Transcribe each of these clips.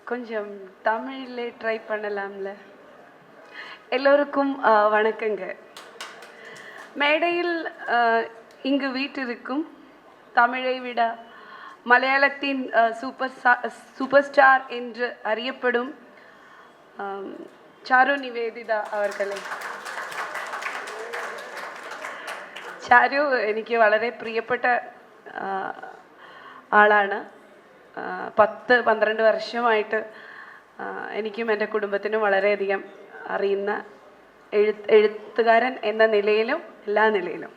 கொஞ்சம் தமிழிலே ட்ரை பண்ணலாம்ல. எல்லோருக்கும் வணக்கங்க. மேடையில் இங்கு வீற்றிருக்கும் தமிழை விட மலையாளத்தின் சூப்பர் ஸ்டார் என்று அறியப்படும் ചാരു നിവേദിത അവർകളെ. ചാരു എനിക്ക് വളരെ പ്രിയപ്പെട്ട ആളാണ്. 10-12 വർഷമായിട്ട് എനിക്കും എൻ്റെ കുടുംബത്തിനും വളരെയധികം അറിയുന്ന എഴുത്തുകാരൻ എന്ന നിലയിലും എല്ലാ നിലയിലും.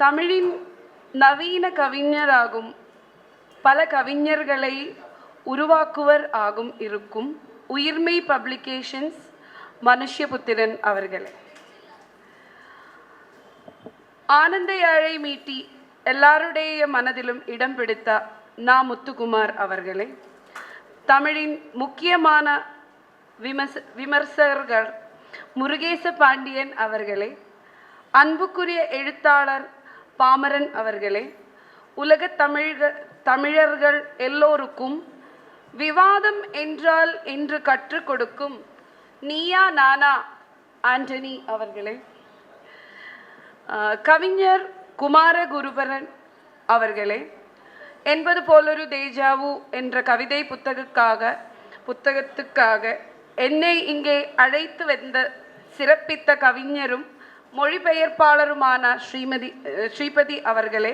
തമിഴിൻ നവീന കവിஞராகும் பல கவிஞர்களை உருவாக்குவர் ஆகும் இருக்கும் உயிர்மை பப்ளிகேஷன்ஸ் மனுஷ்யபுத்திரன் அவர்களே. ஆனந்த யாழை மீட்டி எல்லாருடைய மனதிலும் இடம் பிடித்த நா முத்துக்குமார் அவர்களே. தமிழின் முக்கியமான விமர்சகர்கள் முருகேச பாண்டியன் அவர்களே. அன்புக்குரிய எழுத்தாளர் பாமரன் அவர்களே. உலக தமிழர்கள் எல்லோருக்கும் விவாதம் என்றால் என்று கற்றுக் கொடுக்கும் நீயா நானா ஆண்டனி அவர்களே. கவிஞர் குமாரகுருபரன் அவர்களே. என்பது போலொரு தேஜாவு என்ற கவிதை புத்தகத்துக்காக என்னை இங்கே அழைத்து வந்த சிறப்பித்த கவிஞரும் மொழிபெயர்ப்பாளருமான ஸ்ரீபதி அவர்களே.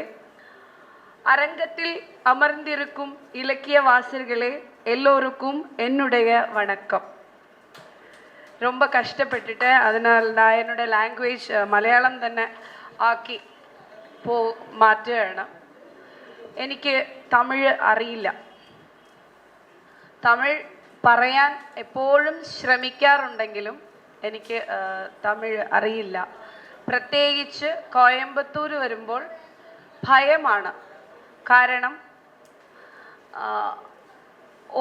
அரங்கத்தில் அமர்ந்திருக்கும் இலக்கிய வாசகர்களே எல்லோருக்கும் என்னுடைய வணக்கம். ரொம்ப கஷ்டப்பட்டுட்டேன். அதனால் நான் என்னோட லாங்குவேஜ் മലയാളം തന്നെ ആക്കി മാറ്റുകയാണ്. എനിക്ക് തമിഴ് അറിയില്ല. തമിഴ് പറയാൻ എപ്പോഴും ശ്രമിക്കാറുണ്ടെങ്കിലും എനിക്ക് തമിഴ് അറിയില്ല. പ്രത്യേകിച്ച് കോയമ്പത്തൂർ വരുമ്പോൾ ഭയമാണ്. കാരണം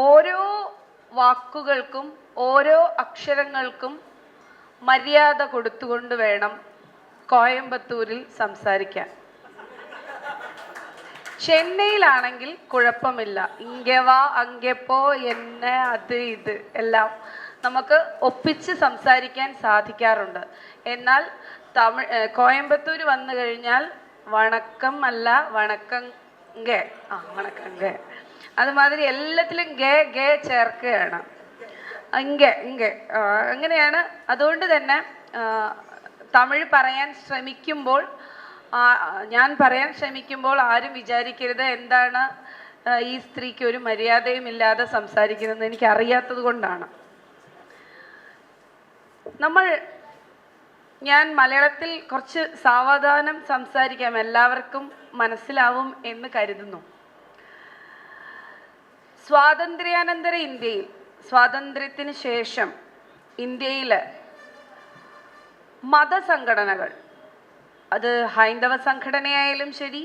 ഓരോ വാക്കുകൾക്കും ഓരോ അക്ഷരങ്ങൾക്കും മര്യാദ കൊടുത്തുകൊണ്ട് വേണം കോയമ്പത്തൂരിൽ സംസാരിക്കാൻ. ചെന്നൈയിലാണെങ്കിൽ കുഴപ്പമില്ല. ഇங்கே വാ അങ്ങേ പോ എന്നെ അത് ഇത് എല്ലാം നമുക്ക് ഒപ്പിച്ച് സംസാരിക്കാൻ സാധിക്കാറുണ്ട്. എന്നാൽ കോയമ്പത്തൂർ വന്നു കഴിഞ്ഞാൽ വണക്കം അല്ല വണക്കങ്കെ വണക്കങ്കെ അതുമാതിരി എല്ലാത്തിലും ഗേ ചേർക്കുകയാണ്. ഇങ്ങെ അങ്ങനെയാണ്. അതുകൊണ്ട് തന്നെ തമിഴ് പറയാൻ ശ്രമിക്കുമ്പോൾ ഞാൻ പറയാൻ ശ്രമിക്കുമ്പോൾ ആരും വിചാരിക്കരുത് എന്താണ് ഈ സ്ത്രീക്ക് ഒരു മര്യാദയും ഇല്ലാതെ സംസാരിക്കുന്നതെന്ന് എനിക്ക് അറിയാത്തത് കൊണ്ടാണ്. ഞാൻ മലയാളത്തിൽ കുറച്ച് സാവധാനം സംസാരിക്കാം, എല്ലാവർക്കും മനസ്സിലാവും എന്ന് കരുതുന്നു. സ്വാതന്ത്ര്യാനന്തര ഇന്ത്യയിൽ, സ്വാതന്ത്ര്യത്തിന് ശേഷം ഇന്ത്യയിൽ മതസംഘടനകൾ, അത് ഹൈന്ദവ സംഘടനയായാലും ശരി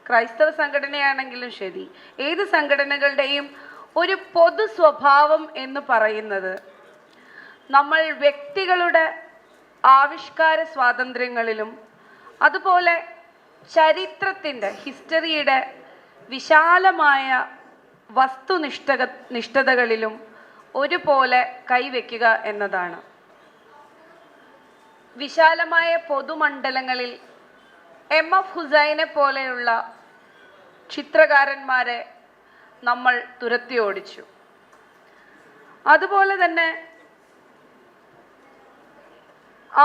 ക്രൈസ്തവ സംഘടനയാണെങ്കിലും ശരി, ഏത് സംഘടനകളുടെയും ഒരു പൊതു സ്വഭാവം എന്ന് പറയുന്നത് നമ്മൾ വ്യക്തികളുടെ ആവിഷ്കാര സ്വാതന്ത്ര്യങ്ങളിലും അതുപോലെ ചരിത്രത്തിൻ്റെ ഹിസ്റ്ററിയുടെ വിശാലമായ വസ്തുനിഷ്ഠതകളിലും ഒരുപോലെ കൈവയ്ക്കുക എന്നതാണ്. വിശാലമായ പൊതുമണ്ഡലങ്ങളിൽ എം.എഫ്. ഹുസൈനെ പോലെയുള്ള ചിത്രകാരന്മാരെ നമ്മൾ തുരത്തി ഓടിച്ചു. അതുപോലെ തന്നെ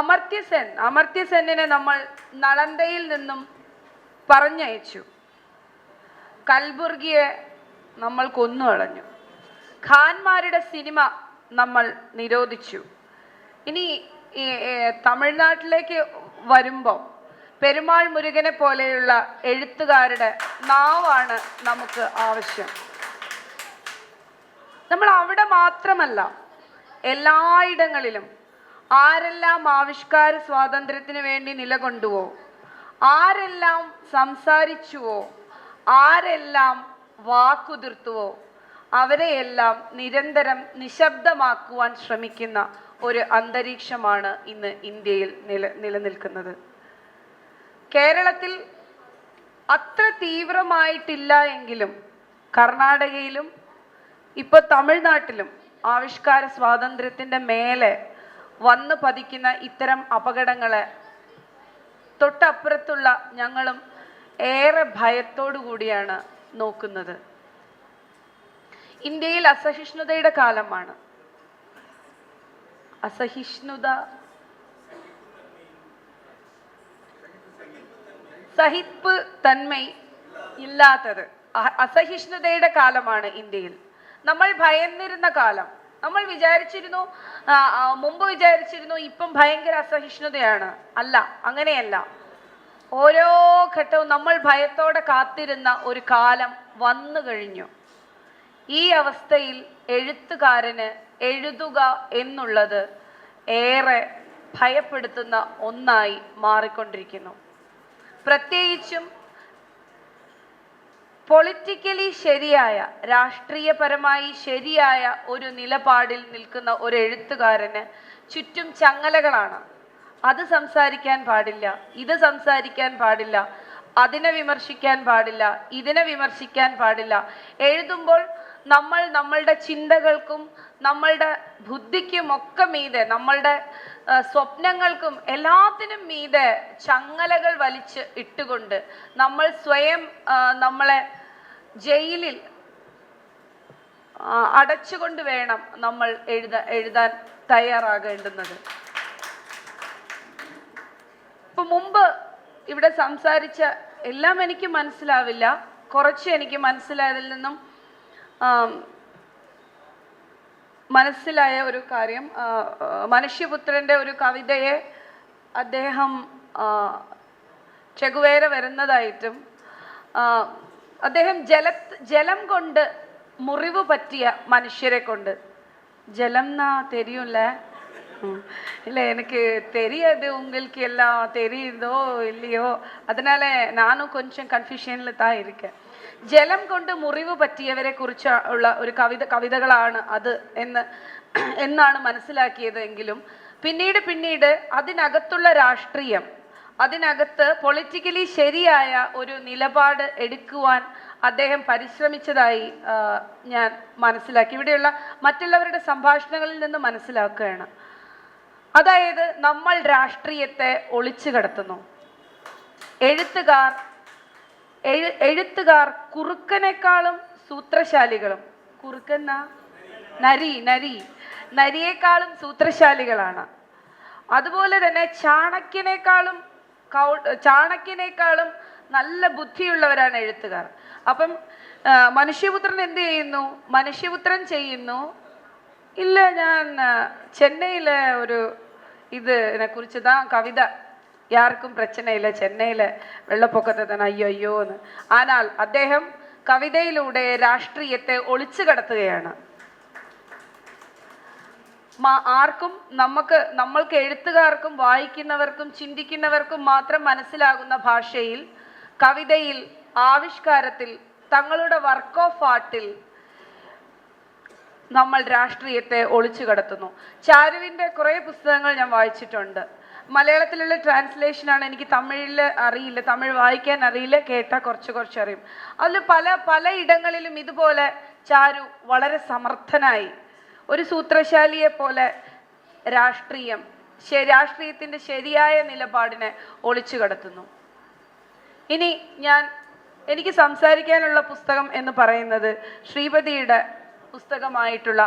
അമർത്യ സെന്നിനെ നമ്മൾ നളന്ദയിൽ നിന്നും പറഞ്ഞയച്ചു. കൽബുർഗിയെ നമ്മൾ കൊന്നുകളഞ്ഞു. ഖാൻമാരുടെ സിനിമ നമ്മൾ നിരോധിച്ചു. ഇനി തമിഴ്നാട്ടിലേക്ക് വരുമ്പോൾ പെരുമാൾ മുരുകനെ പോലെയുള്ള എഴുത്തുകാരുടെ നാവാണ് നമുക്ക് ആവശ്യം. നമ്മൾ അവിടെ മാത്രമല്ല, എല്ലായിടങ്ങളിലും ആരെല്ലാം ആവിഷ്കാര സ്വാതന്ത്ര്യത്തിന് വേണ്ടി നിലകൊണ്ടുവോ, ആരെല്ലാം സംസാരിച്ചുവോ, ആരെല്ലാം വാക്കുതിർത്തുവോ അവരെയെല്ലാം നിരന്തരം നിശബ്ദമാക്കുവാൻ ശ്രമിക്കുന്ന ഒരു അന്തരീക്ഷമാണ് ഇന്ന് ഇന്ത്യയിൽ നിലനിൽക്കുന്നത്. കേരളത്തിൽ അത്ര തീവ്രമായിട്ടില്ല എങ്കിലും കർണാടകയിലും ഇപ്പൊ തമിഴ്നാട്ടിലും ആവിഷ്കാര സ്വാതന്ത്ര്യത്തിന്റെ മേലെ വന്നു പതിക്കുന്ന ഇത്തരം അപകടങ്ങളെ തൊട്ടപ്പുറത്തുള്ള ഞങ്ങളും ഏറെ ഭയത്തോടു കൂടിയാണ് നോക്കുന്നത്. ഇന്ത്യയിൽ അസഹിഷ്ണുതയുടെ കാലമാണ്. അസഹിഷ്ണുത, സഹിപ്പ് തന്മൈ ഇല്ലാത്തത്, അസഹിഷ്ണുതയുടെ കാലമാണ് ഇന്ത്യയിൽ. നമ്മൾ ഭയന്നിരുന്ന കാലം. നമ്മൾ വിചാരിച്ചിരുന്നു, മുമ്പ് വിചാരിച്ചിരുന്നു ഇപ്പം ഭയങ്കര അസഹിഷ്ണുതയാണ്. അല്ല, അങ്ങനെയല്ല. ഓരോ ഘട്ടവും നമ്മൾ ഭയത്തോടെ കാത്തിരുന്ന ഒരു കാലം വന്നു കഴിഞ്ഞു. ഈ അവസ്ഥയിൽ എഴുത്തുകാരന് എഴുതുക എന്നുള്ളത് ഏറെ ഭയപ്പെടുത്തുന്ന ഒന്നായി മാറിക്കൊണ്ടിരിക്കുന്നു. പ്രത്യേകിച്ചും പൊളിറ്റിക്കലി ശരിയായ, രാഷ്ട്രീയപരമായി ശരിയായ ഒരു നിലപാടിൽ നിൽക്കുന്ന ഒരു എഴുത്തുകാരന് ചുറ്റും ചങ്ങലകളാണ്. അത് സംസാരിക്കാൻ പാടില്ല, ഇത് സംസാരിക്കാൻ പാടില്ല, അതിനെ വിമർശിക്കാൻ പാടില്ല, ഇതിനെ വിമർശിക്കാൻ പാടില്ല. എഴുതുമ്പോൾ നമ്മൾ നമ്മളുടെ ചിന്തകൾക്കും നമ്മളുടെ ബുദ്ധിക്കും ഒക്കെ മീതെ, നമ്മളുടെ സ്വപ്നങ്ങൾക്കും എല്ലാത്തിനും മീതെ ചങ്ങലകൾ വലിച്ച് ഇട്ടുകൊണ്ട് നമ്മൾ സ്വയം നമ്മളെ ജയിലിൽ അടച്ചുകൊണ്ട് വേണം നമ്മൾ എഴുതാൻ തയ്യാറാകേണ്ടുന്നത്. ഇപ്പൊ മുമ്പ് ഇവിടെ സംസാരിച്ച എല്ലാം എനിക്ക് മനസ്സിലാവില്ല, കുറച്ച് എനിക്ക് മനസ്സിലായതിൽ നിന്നും മനസ്സിലായ ഒരു കാര്യം, മനുഷ്യപുത്രന്റെ ഒരു കവിതയെ അദ്ദേഹം ചെഗുവേര വരുന്നതായിട്ടും അദ്ദേഹം ജലം കൊണ്ട് മുറിവ് പറ്റിയ മനുഷ്യരെ കൊണ്ട്, ജലം എന്നാ തെരിയുംല இல்ல, எனக்கு தெரியாது, உங்களுக்கு எல்லாம் தெரியுதோ இல்லையோ, அதனால நானும் கொஞ்சம் கன்ஃபியூஷன்ல தான் இருக்கேன். ജലം കൊണ്ട് മുറിവ് പറ്റിയവരെ കുറിച്ചുള്ള ഒരു കവിതകളാണ് അത് എന്നാണ് മനസ്സിലാക്കിയതെങ്കിലും പിന്നീട് അതിനകത്തുള്ള രാഷ്ട്രീയം, അതിനകത്ത് പൊളിറ്റിക്കലി ശരിയായ ഒരു നിലപാട് എടുക്കുവാൻ അദ്ദേഹം പരിശ്രമിച്ചതായി ഞാൻ മനസ്സിലാക്കി. ഇവിടെയുള്ള മറ്റുള്ളവരുടെ സംഭാഷണങ്ങളിൽ നിന്ന് മനസ്സിലാക്കുകയാണ്. അതായത് നമ്മൾ രാഷ്ട്രീയത്തെ ഒളിച്ചു കടത്തുന്നു. എഴുത്തുകാർ കുറുക്കനേക്കാളും സൂത്രശാലികളും, കുറുക്കൻ നരിയേക്കാളും സൂത്രശാലികളാണ്. അതുപോലെ തന്നെ ചാണക്യനേക്കാളും നല്ല ബുദ്ധിയുള്ളവരാണ് എഴുത്തുകാർ. അപ്പം മനുഷ്യപുത്രൻ എന്ത് ചെയ്യുന്നു? മനുഷ്യപുത്രൻ ചെയ്യുന്നു, ഇല്ല ഞാൻ ചെന്നൈയിലെ ഒരു ഇതിനെ കുറിച്ച് தான் കവിത, யாருக்கும் பிரச்சனை இல்லை, ചെന്നൈയിലെ വെള്ളപ്പൊക്കത്തെ തന്നെ അയ്യോ എന്ന്. ஆனால் അദ്ദേഹം കവിതയിലൂടെ രാഷ്ട്രീയത്തെ ഒളിച്ചു കടത്തുകയാണ്. ആർക്കും നമ്മൾക്ക് എഴുത്തുകാർക്കും വായിക്കുന്നവർക്കും ചിന്തിക്കുന്നവർക്കും മാത്രം മനസ്സിലാകുന്ന ഭാഷയിൽ, കവിതയിൽ, ആവിഷ്കാരത്തിൽ, തങ്ങളുടെ വർക്ക് ഓഫ് ആർട്ടിൽ നമ്മൾ രാഷ്ട്രീയത്തെ ഒളിച്ചു കടത്തുന്നു. ചാരുവിൻ്റെ കുറേ പുസ്തകങ്ങൾ ഞാൻ വായിച്ചിട്ടുണ്ട്. മലയാളത്തിലുള്ള ട്രാൻസ്ലേഷനാണ്, എനിക്ക് തമിഴിൽ അറിയില്ല, തമിഴ് വായിക്കാൻ അറിയില്ല, കേട്ടാൽ കുറച്ച് അറിയും. അതിൽ പല ഇടങ്ങളിലും ഇതുപോലെ ചാരു വളരെ സമർത്ഥനായി ഒരു സൂത്രശാലിയെ പോലെ രാഷ്ട്രീയത്തിൻ്റെ ശരിയായ നിലപാടിനെ ഒളിച്ചു കടത്തുന്നു. ഇനി എനിക്ക് സംസാരിക്കാനുള്ള പുസ്തകം എന്ന് പറയുന്നത് ശ്രീപതിയുടെ പുസ്തകമായിട്ടുള്ള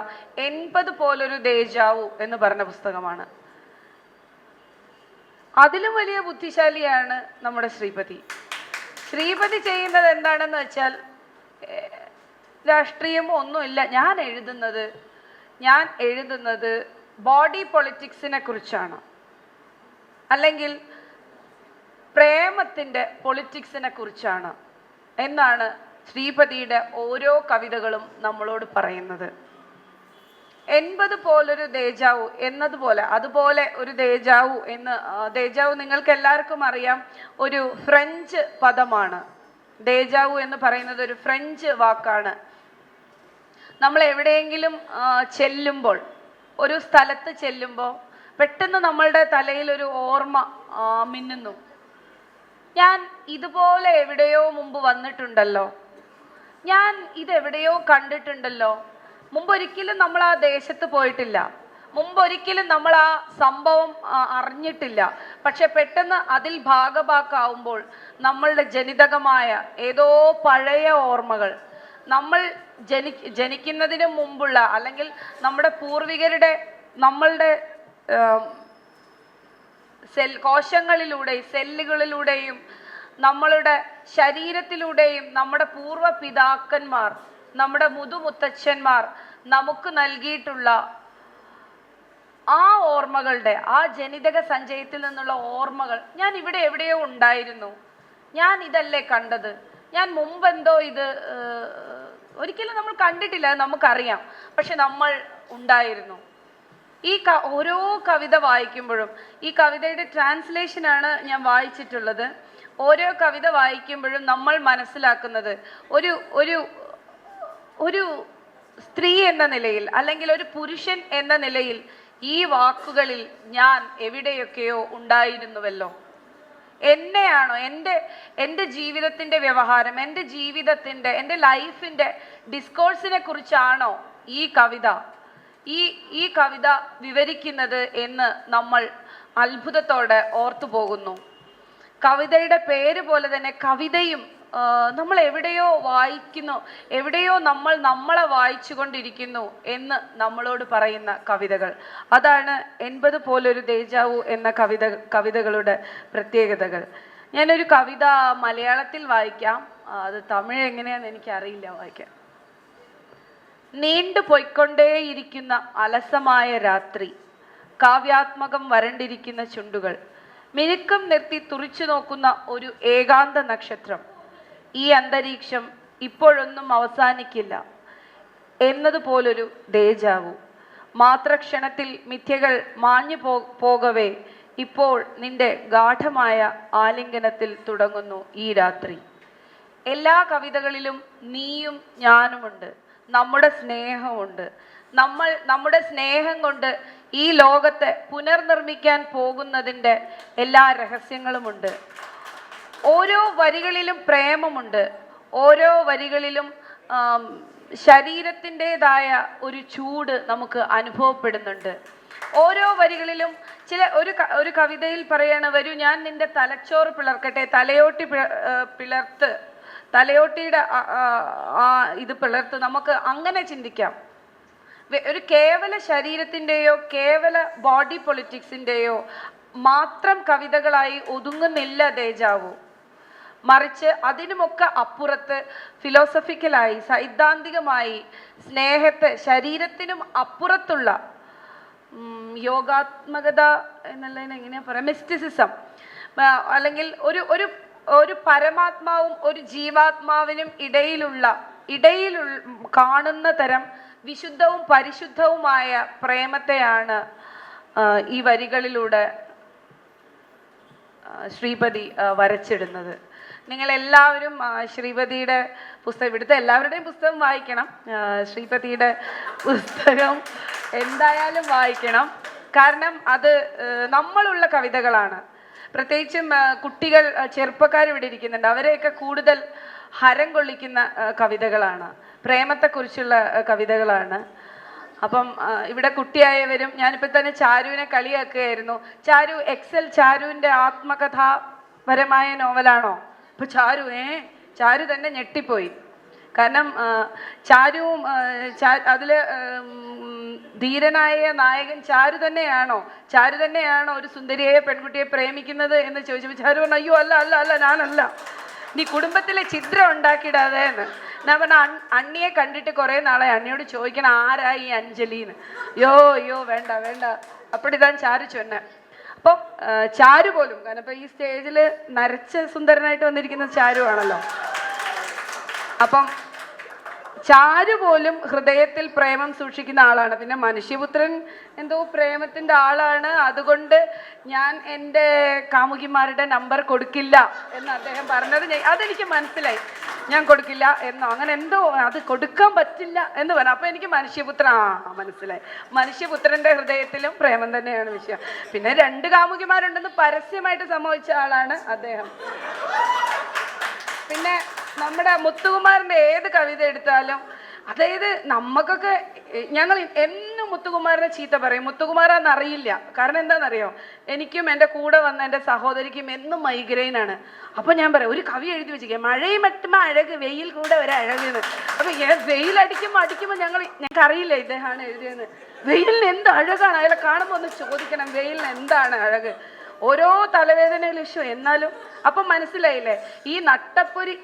80 പോലൊരു ദേജാവു എന്ന് പറഞ്ഞ പുസ്തകമാണ്. അതിലും വലിയ ബുദ്ധിശാലിയാണ് നമ്മുടെ ശ്രീപതി ചെയ്യുന്നത് എന്താണെന്ന് വെച്ചാൽ, രാഷ്ട്രീയം ഒന്നുമില്ല, ഞാൻ എഴുതുന്നത് ബോഡി പൊളിറ്റിക്സിനെ കുറിച്ചാണ്, അല്ലെങ്കിൽ പ്രേമത്തിൻ്റെ പൊളിറ്റിക്സിനെ കുറിച്ചാണ് എന്നാണ് ശ്രീപതിയുടെ ഓരോ കവിതകളും നമ്മളോട് പറയുന്നത്. 80 പോലൊരു ദേജാവു എന്നതുപോലെ, അതുപോലെ ഒരു ദേജാവു നിങ്ങൾക്ക് എല്ലാവർക്കും അറിയാം, ഒരു ഫ്രഞ്ച് പദമാണ്. ദേജാവു എന്ന് പറയുന്നത് ഒരു ഫ്രഞ്ച് വാക്കാണ്. നമ്മൾ എവിടെയെങ്കിലും ചെല്ലുമ്പോൾ, ഒരു സ്ഥലത്ത് ചെല്ലുമ്പോൾ പെട്ടെന്ന് നമ്മളുടെ തലയിൽ ഒരു ഓർമ്മ മിന്നുന്നു. ഞാൻ ഇതുപോലെ എവിടെയോ മുമ്പ് വന്നിട്ടുണ്ടല്ലോ, ഞാൻ ഇതെവിടെയോ കണ്ടിട്ടുണ്ടല്ലോ, മുമ്പൊരിക്കലും നമ്മൾ ആ ദേശത്ത് പോയിട്ടില്ല, മുമ്പൊരിക്കലും നമ്മൾ ആ സംഭവം അറിഞ്ഞിട്ടില്ല. പക്ഷെ പെട്ടെന്ന് അതിൽ ഭാഗഭാക്കാവുമ്പോൾ നമ്മളുടെ ജനിതകമായ ഏതോ പഴയ ഓർമ്മകൾ, നമ്മൾ ജനിക്കുന്നതിന് മുമ്പുള്ള അല്ലെങ്കിൽ നമ്മുടെ പൂർവികരുടെ നമ്മളുടെ കോശങ്ങളിലൂടെയും സെല്ലുകളിലൂടെയും നമ്മളുടെ ശരീരത്തിലൂടെയും നമ്മുടെ പൂർവ്വ പിതാക്കന്മാർ, നമ്മുടെ മുതുമുത്തച്ഛന്മാർ നമുക്ക് നൽകിയിട്ടുള്ള ആ ഓർമ്മകളുടെ, ആ ജനിതക സഞ്ചയത്തിൽ നിന്നുള്ള ഓർമ്മകൾ, ഞാൻ ഇവിടെ എവിടെയോ ഉണ്ടായിരുന്നു, ഞാൻ ഇതല്ലേ കണ്ടത്, ഞാൻ മുമ്പെന്തോ ഇത് ഒരിക്കലും നമ്മൾ കണ്ടിട്ടില്ല, നമുക്കറിയാം, പക്ഷെ നമ്മൾ ഉണ്ടായിരുന്നു. ഈ ഓരോ കവിത വായിക്കുമ്പോഴും, ഈ കവിതയുടെ ട്രാൻസ്ലേഷനാണ് ഞാൻ വായിച്ചിട്ടുള്ളത്, ഓരോ കവിത വായിക്കുമ്പോഴും നമ്മൾ മനസ്സിലാക്കുന്നത് ഒരു ഒരു ഒരു സ്ത്രീ എന്ന നിലയിൽ അല്ലെങ്കിൽ ഒരു പുരുഷൻ എന്ന നിലയിൽ ഈ വാക്കുകളിൽ ഞാൻ എവിടെയൊക്കെയോ ഉണ്ടായിരുന്നുവല്ലോ. എന്നെയാണോ, എൻ്റെ ജീവിതത്തിൻ്റെ വ്യവഹാരം, എൻ്റെ ജീവിതത്തിൻ്റെ, എൻ്റെ ലൈഫിൻ്റെ ഡിസ്കോഴ്സിനെ കുറിച്ചാണോ ഈ കവിത വിവരിക്കുന്നത് എന്ന് നമ്മൾ അത്ഭുതത്തോടെ ഓർത്തു പോകുന്നു. കവിതയുടെ പേര് പോലെ തന്നെ കവിതയും നമ്മൾ എവിടെയോ വായിക്കുന്നു, എവിടെയോ നമ്മൾ നമ്മളെ വായിച്ചു കൊണ്ടിരിക്കുന്നു എന്ന് നമ്മളോട് പറയുന്ന കവിതകൾ. അതാണ് 80 പോലൊരു ദേജാവു എന്ന കവിതകളുടെ പ്രത്യേകതകൾ. ഞാനൊരു കവിത മലയാളത്തിൽ വായിക്കാം, അത് തമിഴ് എങ്ങനെയാണെന്ന് എനിക്കറിയില്ല വായിക്കാം. നീണ്ടു പൊയ്ക്കൊണ്ടേയിരിക്കുന്ന അലസമായ രാത്രി, കാവ്യാത്മകം വരണ്ടിരിക്കുന്ന ചുണ്ടുകൾ, മിനുക്കം നിർത്തി തുറിച്ചു നോക്കുന്ന ഒരു ഏകാന്ത നക്ഷത്രം, ഈ അന്തരീക്ഷം ഇപ്പോഴൊന്നും അവസാനിക്കില്ല എന്നതുപോലൊരു ദേജാവു. മാത്രക്ഷണത്തിൽ മിഥ്യകൾ മാഞ്ഞു പോകവേ ഇപ്പോൾ നിന്റെ ഗാഠമായ ആലിംഗനത്തിൽ തുടങ്ങുന്നു ഈ രാത്രി. എല്ലാ കവിതകളിലും നീയും ഞാനുമുണ്ട്, നമ്മുടെ സ്നേഹമുണ്ട്. നമ്മുടെ സ്നേഹം കൊണ്ട് ഈ ലോകത്തെ പുനർനിർമ്മിക്കാൻ പോകുന്നതിൻ്റെ എല്ലാ രഹസ്യങ്ങളുമുണ്ട്. ഓരോ വരികളിലും പ്രേമമുണ്ട്, ഓരോ വരികളിലും ശരീരത്തിൻ്റെതായ ഒരു ചൂട് നമുക്ക് അനുഭവപ്പെടുന്നുണ്ട്. ഓരോ വരികളിലും ഒരു കവിതയിൽ പറയണ, വരൂ ഞാൻ നിന്റെ തലച്ചോറ് പിളർക്കട്ടെ, തലയോട്ടിയുടെ ഇത് പിളർത്ത് നമുക്ക് അങ്ങനെ ചിന്തിക്കാം. ഒരു കേവല ശരീരത്തിൻ്റെയോ കേവല ബോഡി പൊളിറ്റിക്സിൻ്റെയോ മാത്രം കവിതകളായി ഒതുങ്ങുന്നില്ല ദേജാവു. മറിച്ച് അതിനുമൊക്കെ അപ്പുറത്ത് ഫിലോസഫിക്കലായി, സൈദ്ധാന്തികമായി, സ്നേഹത്തെ ശരീരത്തിനും അപ്പുറത്തുള്ള യോഗാത്മകത എന്നുള്ളതിന് എങ്ങനെയാ പറയാം, മിസ്റ്റിസിസം, അല്ലെങ്കിൽ ഒരു പരമാത്മാവും ഒരു ജീവാത്മാവിനും ഇടയിൽ കാണുന്ന തരം വിശുദ്ധവും പരിശുദ്ധവുമായ പ്രേമത്തെയാണ് ഈ വരികളിലൂടെ ശ്രീപതി വരച്ചിടുന്നത്. നിങ്ങളെല്ലാവരും ശ്രീപതിയുടെ പുസ്തകം, ഇവിടുത്തെ എല്ലാവരുടെയും പുസ്തകം വായിക്കണം, ശ്രീപതിയുടെ പുസ്തകം എന്തായാലും വായിക്കണം. കാരണം അത് നമ്മളുള്ള കവിതകളാണ്. പ്രത്യേകിച്ചും കുട്ടികൾ, ചെറുപ്പക്കാർ ഇവിടെ ഇരിക്കുന്നുണ്ട്, അവരെയൊക്കെ കൂടുതൽ ഹരം കൊള്ളിക്കുന്ന കവിതകളാണ്, പ്രേമത്തെക്കുറിച്ചുള്ള കവിതകളാണ്. അപ്പം ഇവിടെ കുട്ടിയായവരും, ഞാനിപ്പോൾ തന്നെ ചാരുവിനെ കളിയാക്കുകയായിരുന്നു, ചാരുവിൻ്റെ ആത്മകഥാപരമായ നോവലാണോ? അപ്പോൾ ചാരു തന്നെ ഞെട്ടിപ്പോയി. കാരണം ചാരുവും അതിൽ ധീരനായ നായകൻ ചാരു തന്നെയാണോ ഒരു സുന്ദരിയായ പെൺകുട്ടിയെ പ്രേമിക്കുന്നത് എന്ന് ചോദിച്ചപ്പോൾ ചാരു പറഞ്ഞു, അയ്യോ അല്ല അല്ല അല്ല ഞാനല്ല, നീ കുടുംബത്തിലെ ഛിദ്രം ഉണ്ടാക്കിയിടാതെ എന്ന്. ഞാൻ പറഞ്ഞ അണ്ണിയെ കണ്ടിട്ട് കുറേ നാളെ അണ്ണിയോട് ചോദിക്കണം ആരായി അഞ്ജലിന്ന്. അയ്യോ വേണ്ട അപ്പടിതാൻ ചാരു ചൊന്നെ. അപ്പം ചാരു പോലും, കാരണം ഇപ്പം ഈ സ്റ്റേജിൽ നരച്ച സുന്ദരനായിട്ട് വന്നിരിക്കുന്ന ചാരു ആണല്ലോ. അപ്പം ചാരു പോലും ഹൃദയത്തിൽ പ്രേമം സൂക്ഷിക്കുന്ന ആളാണ്. പിന്നെ മനുഷ്യപുത്രൻ എന്തോ പ്രേമത്തിൻ്റെ ആളാണ്, അതുകൊണ്ട് ഞാൻ എൻ്റെ കാമുകിമാരുടെ നമ്പർ കൊടുക്കില്ല എന്ന് അദ്ദേഹം പറഞ്ഞത് അതെനിക്ക് മനസ്സിലായി. ഞാൻ കൊടുക്കില്ല എന്നോ അങ്ങനെ എന്തോ, അത് കൊടുക്കാൻ പറ്റില്ല എന്ന് പറഞ്ഞു. അപ്പോൾ എനിക്ക് മനസ്സിലായി, മനുഷ്യപുത്രൻ്റെ ഹൃദയത്തിലും പ്രേമം തന്നെയാണ് വിഷയം. പിന്നെ 2 കാമുകിമാരുണ്ടെന്ന് പരസ്യമായിട്ട് സമ്മതിച്ച ആളാണ് അദ്ദേഹം. പിന്നെ നമ്മുടെ മുത്തുകുമാറിൻ്റെ ഏത് കവിത എടുത്താലും അതായത് നമുക്കൊക്കെ ഞങ്ങൾ എന്നും മുത്തുകുമാരനെ ചീത്ത പറയും. മുത്തുകുമാരാന്ന് അറിയില്ല. കാരണം എന്താണെന്നറിയോ, എനിക്കും എൻ്റെ കൂടെ വന്ന എൻ്റെ സഹോദരിക്കും എന്നും മൈഗ്രെയിൻ ആണ്. അപ്പൊ ഞാൻ പറയാം, ഒരു കവി എഴുതി വെച്ചിരിക്കുക, മഴയും മറ്റും അഴക് വെയിൽ കൂടെ ഒരു അഴകെന്ന്. അപ്പൊ വെയിൽ അടിക്കുമ്പോൾ ഞങ്ങൾക്ക് അറിയില്ല ഇദ്ദേഹമാണ് എഴുതിയെന്ന്. വെയിലിന് എന്ത് അഴകാണ്, അയാളെ കാണുമ്പോൾ ഒന്ന് ചോദിക്കണം, വെയിലിന് എന്താണ് അഴക്. ഓരോ തലവേദനയിൽ ഇഷ്യൂ. എന്നാലും അപ്പം മനസ്സിലായില്ലേ, ഈ നട്ടപ്പൊരി,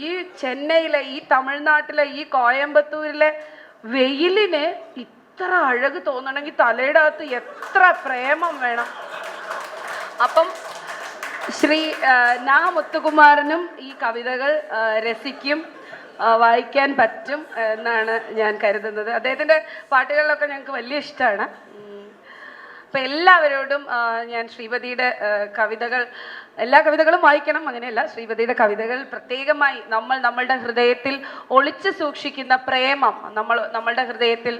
ഈ ചെന്നൈയിലെ, ഈ തമിഴ്നാട്ടിലെ, ഈ കോയമ്പത്തൂരിലെ വെയിലിന് ഇത്ര അഴക് തോന്നണമെങ്കിൽ തലയുടെ അകത്ത് എത്ര പ്രേമം വേണം. അപ്പം ശ്രീ നാ മുത്തുകുമാരനും ഈ കവിതകൾ രസിക്കും, വായിക്കാൻ പറ്റും എന്നാണ് ഞാൻ കരുതുന്നത്. അദ്ദേഹത്തിൻ്റെ പാട്ടുകളിലൊക്കെ ഞങ്ങൾക്ക് വലിയ ഇഷ്ടമാണ്. അപ്പം എല്ലാവരോടും ഞാൻ ശ്രീപതിയുടെ കവിതകൾ, എല്ലാ കവിതകളും വായിക്കണം അങ്ങനെയല്ല, ശ്രീപതിയുടെ കവിതകൾ പ്രത്യേകമായി നമ്മളുടെ ഹൃദയത്തിൽ ഒളിച്ചു സൂക്ഷിക്കുന്ന പ്രേമം, നമ്മളുടെ ഹൃദയത്തിൽ,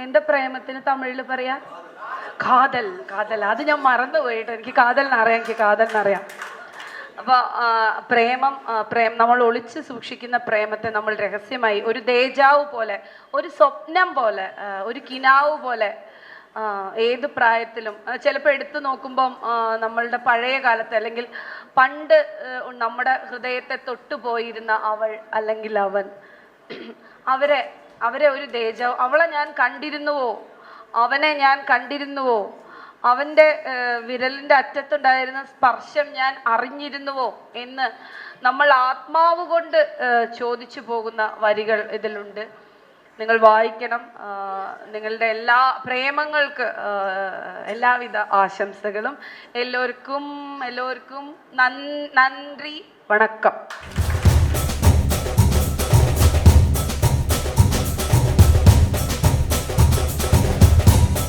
എന്താ പ്രേമത്തിന് തമിഴിൽ പറയാ, കാതൽ. അത് ഞാൻ മറന്നുപോയിട്ട്, എനിക്ക് കാതലിനറിയാം. അപ്പോൾ പ്രേമം നമ്മൾ ഒളിച്ചു സൂക്ഷിക്കുന്ന പ്രേമത്തെ നമ്മൾ രഹസ്യമായി ഒരു ദേജാവ് പോലെ, ഒരു സ്വപ്നം പോലെ, ഒരു കിനാവ് പോലെ ഏത് പ്രായത്തിലും ചിലപ്പോൾ എടുത്തു നോക്കുമ്പം നമ്മളുടെ പഴയ കാലത്ത് അല്ലെങ്കിൽ പണ്ട് നമ്മുടെ ഹൃദയത്തെ തൊട്ടുപോയിരുന്ന അവൾ അല്ലെങ്കിൽ അവൻ, അവരെ ഒരു ദേജാവ്, അവളെ ഞാൻ കണ്ടിരുന്നുവോ, അവനെ ഞാൻ കണ്ടിരുന്നുവോ, അവൻ്റെ വിരലിൻ്റെ അറ്റത്തുണ്ടായിരുന്ന സ്പർശം ഞാൻ അറിഞ്ഞിരുന്നുവോ എന്ന് നമ്മൾ ആത്മാവ് കൊണ്ട് ചോദിച്ചു പോകുന്ന വരികൾ ഇതിലുണ്ട്. നിങ്ങൾ വായിക്കണം. നിങ്ങളുടെ എല്ലാ പ്രേമങ്ങൾക്ക് എല്ലാവിധ ആശംസകളും. എല്ലോർക്കും നന്ദി, വണക്കം.